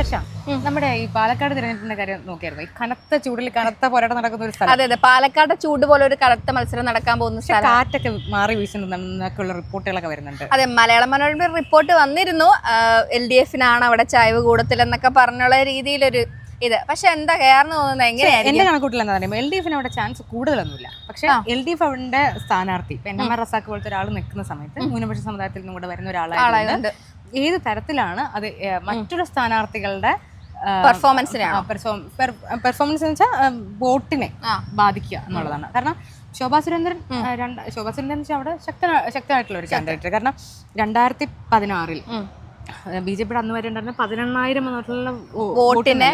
ഹർഷ, നമ്മുടെ ഈ പാലക്കാട് തിരഞ്ഞെടുപ്പിന്റെ കാര്യം നോക്കിയായിരുന്നു. ഈ കനത്ത ചൂടിൽ കനത്ത പോരാട്ടം നടക്കുന്ന ഒരു സ്ഥലം. അതെ അതെ, പാലക്കാട് ചൂട് പോലെ ഒരു കനത്ത മത്സരം നടക്കാൻ പോകുന്ന സ്ഥലം. കാറ്റൊക്കെ മാറി വീശുന്നൊക്കെയുള്ള റിപ്പോർട്ടുകളൊക്കെ വരുന്നുണ്ട്. അതെ, മലയാള മനോരമ റിപ്പോർട്ട് വന്നിരുന്നു. LDF-നാണ് അവിടെ ചായ്വ് കൂടത്തിലെന്നൊക്കെ പറഞ്ഞുള്ള രീതിയിലൊരു ഇത്. പക്ഷെ എന്താ കയറുന്നു തോന്നുന്നത് എങ്ങനെയായിരിക്കും? എന്റെ കണക്കൂട്ടിൽ എന്താ പറയുമ്പോൾ LDF-ന് അവിടെ ചാൻസ് കൂടുതലൊന്നുമില്ല. പക്ഷെ LDF അവിടെ സ്ഥാനാർത്ഥി ഇപ്പൊ NMR റസാഖ് പോലത്തെ ഒരാൾ നിൽക്കുന്ന സമയത്ത് ന്യൂനപക്ഷ സമുദായത്തിൽ നിന്നും കൂടെ വരുന്ന ഒരാളായതുകൊണ്ട് ഏത് തരത്തിലാണ് അത് മറ്റുള്ള സ്ഥാനാർത്ഥികളുടെ പെർഫോമൻസ് എന്ന് വെച്ചാൽ വോട്ടിനെ ബാധിക്കുക എന്നുള്ളതാണ്. കാരണം ശോഭാ സുരേന്ദ്രൻ അവിടെ ശക്തമായിട്ടുള്ള ഒരു കാൻഡിഡേറ്റ്. കാരണം 2016 BJP അന്ന് വരെ ഉണ്ടായിരുന്ന 18,000 വോട്ടിനെ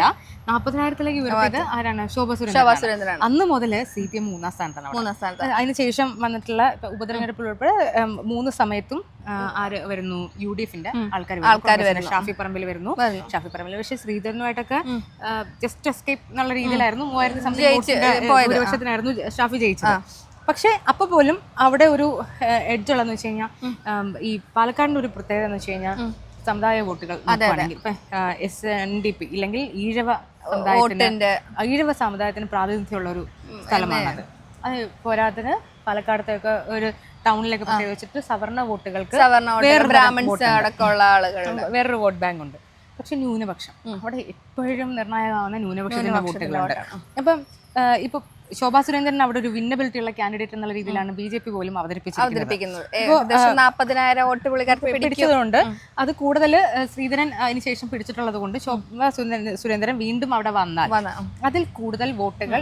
40,000-ലേക്ക് ഉയർത്തിയത് ആരാണ്? ശോഭാ സുരേന്ദ്രൻ. അന്ന് മുതൽ CPM 3ാം സ്ഥാനത്താണ്. അതിനുശേഷം വന്നിട്ടുള്ള ഉപതെരഞ്ഞെടുപ്പിൽ ഉൾപ്പെടെ 3 സമയത്തും ആര് വരുന്നു? UDF-ന്റെ ആൾക്കാർ വരുന്നു. ഷാഫി പറമ്പിൽ വരുന്നു. ഷാഫി പറമ്പിൽ പക്ഷേ ശ്രീധരനുമായിട്ടൊക്കെ ജസ്റ്റ് എസ്കേപ്പ് എന്നുള്ള രീതിയിലായിരുന്നു 3000-ായിരുന്നു ഷാഫി ജയിച്ചത്. പക്ഷെ അപ്പൊ പോലും അവിടെ ഒരു എഡ്ജ് ഉള്ളതെന്ന് വെച്ച് കഴിഞ്ഞാൽ ഈ പാലക്കാടിന്റെ ഒരു പ്രത്യേകത എന്ന് വെച്ച് കഴിഞ്ഞാൽ സമുദായ വോട്ടുകൾ നോക്കുകയാണെങ്കിൽ ഇപ്പൊ SNDP ഇല്ലെങ്കിൽ ഈഴവ സമുദായത്തിന് പ്രാതിനിധ്യമുള്ള ഒരു സ്ഥലമാണത്. അത് പോരാത്തിന് പാലക്കാടത്തൊക്കെ ഒരു ടൗണിലൊക്കെ പ്രത്യേകിച്ചിട്ട് സവർണ വോട്ടുകൾക്ക് വേറൊരു വോട്ട് ബാങ്ക് ഉണ്ട്. പക്ഷെ ന്യൂനപക്ഷം അവിടെ എപ്പോഴും നിർണായകമാവുന്ന ന്യൂനപക്ഷത്തിന്റെ വോട്ടുകളുണ്ട്. അപ്പം ഇപ്പൊ ശോഭാ സുരേന്ദ്രൻ അവിടെ ഒരു വിന്നബിലിറ്റി ഉള്ള കാൻഡിഡേറ്റ് എന്നുള്ള രീതിയിലാണ് BJP പോലും അവതരിപ്പിച്ചിരിക്കുന്നത്. 40,000 വോട്ട് പിടിച്ചതുകൊണ്ട് അത് കൂടുതൽ ശ്രീധരൻ അതിനുശേഷം പിടിച്ചിട്ടുള്ളത് കൊണ്ട് ശോഭാ സുരേന്ദ്രൻ വീണ്ടും അവിടെ വന്നാൽ അതിൽ കൂടുതൽ വോട്ടുകൾ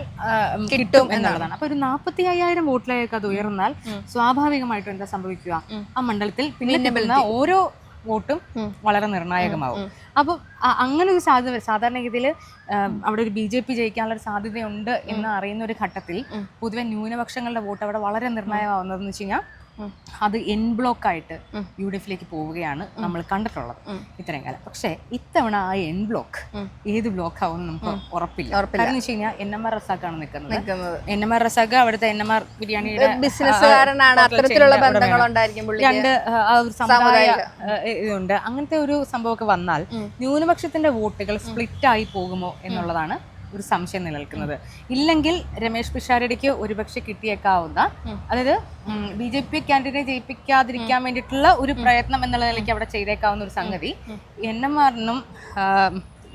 കിട്ടും എന്നുള്ളതാണ്. അപ്പൊ ഒരു 45,000 വോട്ടിലേക്ക് അത് ഉയർന്നാൽ സ്വാഭാവികമായിട്ടും എന്താ സംഭവിക്കുക? ആ മണ്ഡലത്തിൽ പിന്നെ ഓരോ വോട്ടും വളരെ നിർണായകമാവും. അപ്പം അങ്ങനെ ഒരു സാധാരണഗതിയിൽ അവിടെ ഒരു BJP ജയിക്കാനുള്ള ഒരു സാധ്യതയുണ്ട് എന്ന് അറിയുന്ന ഒരു ഘട്ടത്തിൽ പൊതുവെ ന്യൂനപക്ഷങ്ങളുടെ വോട്ട് അവിടെ വളരെ നിർണായകമാവുന്നതെന്ന് വെച്ച് കഴിഞ്ഞാൽ അത് എൻ ബ്ലോക്ക് ആയിട്ട് UDF-ലേക്ക് പോവുകയാണ് നമ്മൾ കണ്ടിട്ടുള്ളത് ഇത്രയും കാലം. പക്ഷെ ഇത്തവണ ആ എൻ ബ്ലോക്ക് ഏത് ബ്ലോക്ക് ആവുമെന്ന് നമുക്ക് ഉറപ്പില്ല. കാരണം എന്ന് വെച്ച് കഴിഞ്ഞാൽ NMR റസാഖാണ് നിൽക്കുന്നത്. NMR റസാഖ് അവിടുത്തെ NMR ബിരിയാണിയുടെ ബിസിനസ്സുകാരനാണ്. അത്തരത്തിലുള്ള ബന്ധങ്ങളുണ്ടായിരിക്കും. രണ്ട് ആ ഒരു സമുദായ ഇതുണ്ട്. അങ്ങനത്തെ ഒരു സംഭവമൊക്കെ വന്നാൽ ന്യൂനപക്ഷത്തിന്റെ വോട്ടുകൾ സ്പ്ലിറ്റ് ആയി പോകുമോ എന്നുള്ളതാണ് ഒരു സംശയം നിലനിൽക്കുന്നത്. ഇല്ലെങ്കിൽ രമേശ് പിഷാരടിക്ക് ഒരുപക്ഷെ കിട്ടിയേക്കാവുന്ന, അതായത് BJP കാൻഡിഡേറ്റ് ജയിപ്പിക്കാതിരിക്കാൻ വേണ്ടിയിട്ടുള്ള ഒരു പ്രയത്നം എന്നുള്ള നിലയ്ക്ക് അവിടെ ചെയ്തേക്കാവുന്ന ഒരു സംഗതി NMR-നും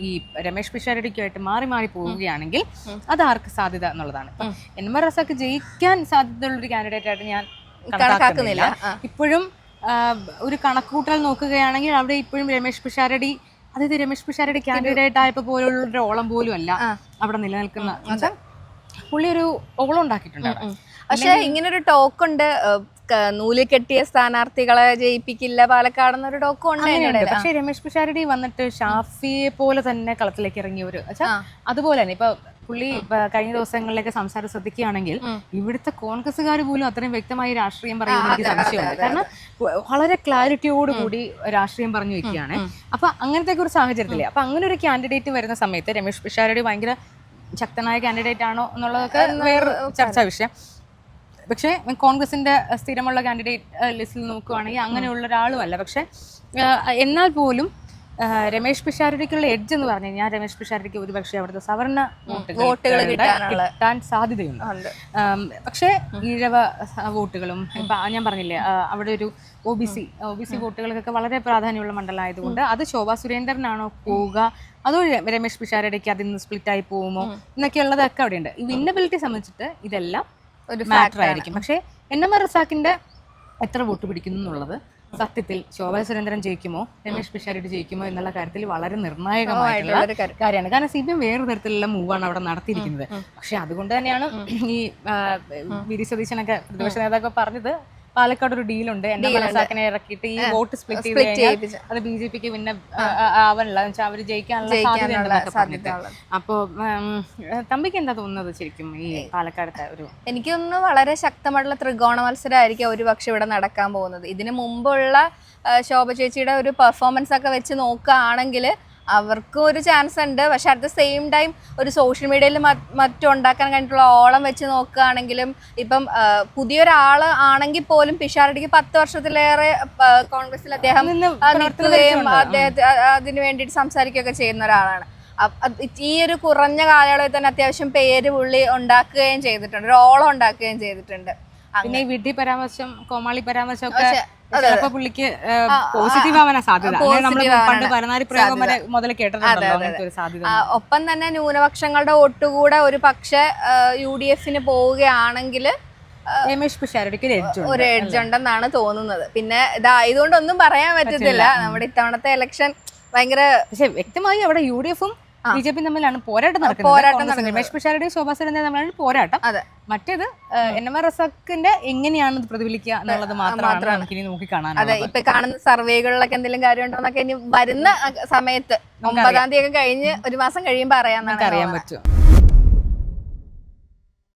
ഈ രമേശ് പിഷാരടിക്കുമായിട്ട് മാറി മാറി പോവുകയാണെങ്കിൽ അത് ആർക്ക് സാധ്യത എന്നുള്ളതാണ്. NMR റസാഖ് ജയിക്കാൻ സാധ്യതയുള്ളൊരു കാൻഡിഡേറ്റ് ആയിട്ട് ഞാൻ കണക്കാക്കുന്നില്ല. ഇപ്പോഴും ഒരു കണക്കുകൂട്ടൽ നോക്കുകയാണെങ്കിൽ അവിടെ ഇപ്പോഴും രമേശ് പിഷാരടി, അതായത് രമേശ് പിഷാരടി കാൻഡിഡേറ്റ് ആയപ്പോൾ പോലുള്ള ഓളം പോലും അല്ല അവിടെ നിലനിൽക്കുന്ന. പുള്ളി ഒരു ഓളം ഉണ്ടാക്കിയിട്ടുണ്ട്. പക്ഷെ ഇങ്ങനൊരു ടോക്കുണ്ട്, നൂല് കെട്ടിയ സ്ഥാനാർത്ഥികളെ ജയിപ്പിക്കില്ല പാലക്കാടെന്നൊരു ടോക്ക് ഉണ്ട്. പക്ഷെ രമേശ് പിഷാരടി വന്നിട്ട് ഷാഫിയെ പോലെ തന്നെ കളത്തിലേക്ക് ഇറങ്ങിയവര് അതുപോലെ തന്നെ ഇപ്പൊ പുള്ളി കഴിഞ്ഞ ദിവസങ്ങളിലേക്ക് സംസാരം ശ്രദ്ധിക്കുകയാണെങ്കിൽ ഇവിടുത്തെ കോൺഗ്രസ്സുകാർ പോലും അത്രയും വ്യക്തമായി രാഷ്ട്രീയം പറയുന്ന എനിക്ക് സംശയമുണ്ട്. കാരണം വളരെ ക്ലാരിറ്റിയോടുകൂടി രാഷ്ട്രീയം പറഞ്ഞു വെക്കുകയാണ്. അപ്പൊ അങ്ങനത്തെ ഒരു സാഹചര്യത്തില് അപ്പൊ അങ്ങനെ ഒരു കാൻഡിഡേറ്റ് വരുന്ന സമയത്ത് രമേശ് പിഷാരടി ഭയങ്കര ശക്തനായ കാൻഡിഡേറ്റ് ആണോ എന്നുള്ളതൊക്കെ വേറെ ചർച്ചാ വിഷയം. പക്ഷേ കോൺഗ്രസിന്റെ സ്ഥിരമുള്ള കാൻഡിഡേറ്റ് ലിസ്റ്റിൽ നോക്കുകയാണെങ്കിൽ അങ്ങനെയുള്ള ഒരാളും അല്ല. പക്ഷെ എന്നാൽ പോലും രമേശ് പിഷാരടിക്കുള്ള എഡ്ജ് എന്ന് പറഞ്ഞു കഴിഞ്ഞാൽ രമേശ് പിഷാരടിക്ക് ഒരുപക്ഷെ അവിടുത്തെ സവർണ വോട്ടുകൾ കിട്ടാൻ സാധ്യതയുണ്ട്. പക്ഷേ ഈഴവ വോട്ടുകളും ഇപ്പൊ ഞാൻ പറഞ്ഞില്ലേ അവിടെ ഒരു OBC വോട്ടുകൾക്കൊക്കെ വളരെ പ്രാധാന്യമുള്ള മണ്ഡലമായതുകൊണ്ട് അത് ശോഭാ സുരേന്ദ്രനാണോ പോവുക അതോ രമേശ് പിഷാരടിക്ക് അതിൽ നിന്ന് സ്പ്ലിറ്റ് ആയി പോകുമോ എന്നൊക്കെയുള്ളതൊക്കെ അവിടെയുണ്ട്. ഈ വിന്നബിലിറ്റി സംബന്ധിച്ചിട്ട് ഇതെല്ലാം ഒരു മാറ്റർ ആയിരിക്കും. പക്ഷേ NMR റസാഖിന്റെ എത്ര വോട്ട് പിടിക്കുന്നു എന്നുള്ളത് സത്യത്തിൽ ശോഭാ സുരേന്ദ്രൻ ജയിക്കുമോ രമേശ് പിഷാരടി ജയിക്കുമോ എന്നുള്ള കാര്യത്തിൽ വളരെ നിർണായകമായിട്ടുള്ള കാര്യമാണ്. കാരണം CPM വേറൊരു തരത്തിലുള്ള മൂവാണ് അവിടെ നടത്തിയിരിക്കുന്നത്. പക്ഷെ അതുകൊണ്ട് തന്നെയാണ് ഈ വി.ഡി. സതീശനൊക്കെ പ്രതിപക്ഷ നേതാക്കൾ പറഞ്ഞത് പാലക്കാട് ഒരു ഡീലുണ്ട്, NMR റസാഖിനെ ഇറക്കിയിട്ട് ഈ വോട്ട് സ്പ്ലിറ്റ് ചെയ്ത് കഴിഞ്ഞാൽ അത് BJP-ക്ക് പിന്നെ ആവാനുള്ള അവര് ജയിക്കാനുള്ള സാധ്യതയുണ്ടെന്നൊക്കെ പറഞ്ഞിട്ട്. അപ്പോ തമ്പിക്ക് എന്താ തോന്നുന്നത് ശരിക്കും ഈ പാലക്കാടത്തെ ഒരു? എനിക്ക് തോന്നുന്നു വളരെ ശക്തമായിട്ടുള്ള ത്രികോണ മത്സരമായിരിക്കും ഒരു പക്ഷെ ഇവിടെ നടക്കാൻ പോകുന്നത്. ഇതിനു മുമ്പുള്ള ശോഭ ചേച്ചിയുടെ ഒരു പെർഫോമൻസ് ഒക്കെ വെച്ച് നോക്കുകയാണെങ്കിൽ അവർക്കും ഒരു ചാൻസ് ഉണ്ട്. പക്ഷെ അറ്റ് ദ സെയിം ടൈം ഒരു സോഷ്യൽ മീഡിയയിൽ മറ്റും ഉണ്ടാക്കാൻ കഴിഞ്ഞിട്ടുള്ള ഓളം വെച്ച് നോക്കുകയാണെങ്കിലും ഇപ്പം പുതിയൊരാള് ആണെങ്കിൽ പോലും പിഷാരടിക്ക് 10 വർഷത്തിലേറെ കോൺഗ്രസിൽ അദ്ദേഹം നിൽക്കുകയും അദ്ദേഹത്തെ അതിനു വേണ്ടിയിട്ട് സംസാരിക്കുകയൊക്കെ ചെയ്യുന്ന ഒരാളാണ്. ഈ ഒരു കുറഞ്ഞ കാലയളവിൽ തന്നെ അത്യാവശ്യം പേര് പുള്ളി ഉണ്ടാക്കുകയും ചെയ്തിട്ടുണ്ട്, ഒരു ഓളം ഉണ്ടാക്കുകയും ചെയ്തിട്ടുണ്ട്. പിന്നെ ഈ വിഡ്ഢി പരാമർശം, കോമാളി പരാമർശം ഒക്കെ ചിലപ്പോ പുള്ളിക്ക് പോസിറ്റീവ് ആവാനാ സാധ്യത. പണ്ട് പരനാരി പ്രയോഗം വരെ മുതൽ കേട്ടിട്ടുണ്ടല്ലോ അങ്ങനത്തെ ഒരു സാധ്യത. ഒപ്പം തന്നെ ന്യൂനപക്ഷങ്ങളുടെ വോട്ടുകൂടെ ഒരു പക്ഷെ UDF പോവുകയാണെങ്കിൽ രമേശ് പിഷാരടിക്ക് ഒരു എഡ്ജ് ഉണ്ടെന്നാണ് തോന്നുന്നത്. പിന്നെ ഇതായതുകൊണ്ടൊന്നും പറയാൻ പറ്റത്തില്ല. നമ്മുടെ ഇത്തവണത്തെ ഇലക്ഷൻ ഭയങ്കര, പക്ഷെ വ്യക്തമായി അവിടെ UDF BJP തമ്മിലാണ് പോരാട്ടം നടക്കുന്നത്. രമേശ് പിഷാരടി ശോഭാ സുരേന്ദ്രൻ തമ്മിലാണ് പോരാട്ടം. മറ്റേത് NMR റസാഖിന്റെ എങ്ങനെയാണ് പ്രതിഫലിക്കുക എന്നുള്ളത് മാത്രമാണ് നമുക്ക് ഇനി നോക്കി കാണാൻ. അതെ, ഇപ്പൊ കാണുന്ന സർവേകളിലൊക്കെ എന്തെങ്കിലും കാര്യമുണ്ടോ എന്നൊക്കെ ഇനി വരുന്ന സമയത്ത് 9-ാം തീയതി ഒക്കെ കഴിഞ്ഞ് ഒരു മാസം കഴിയുമ്പോൾ അറിയാൻ പറ്റും.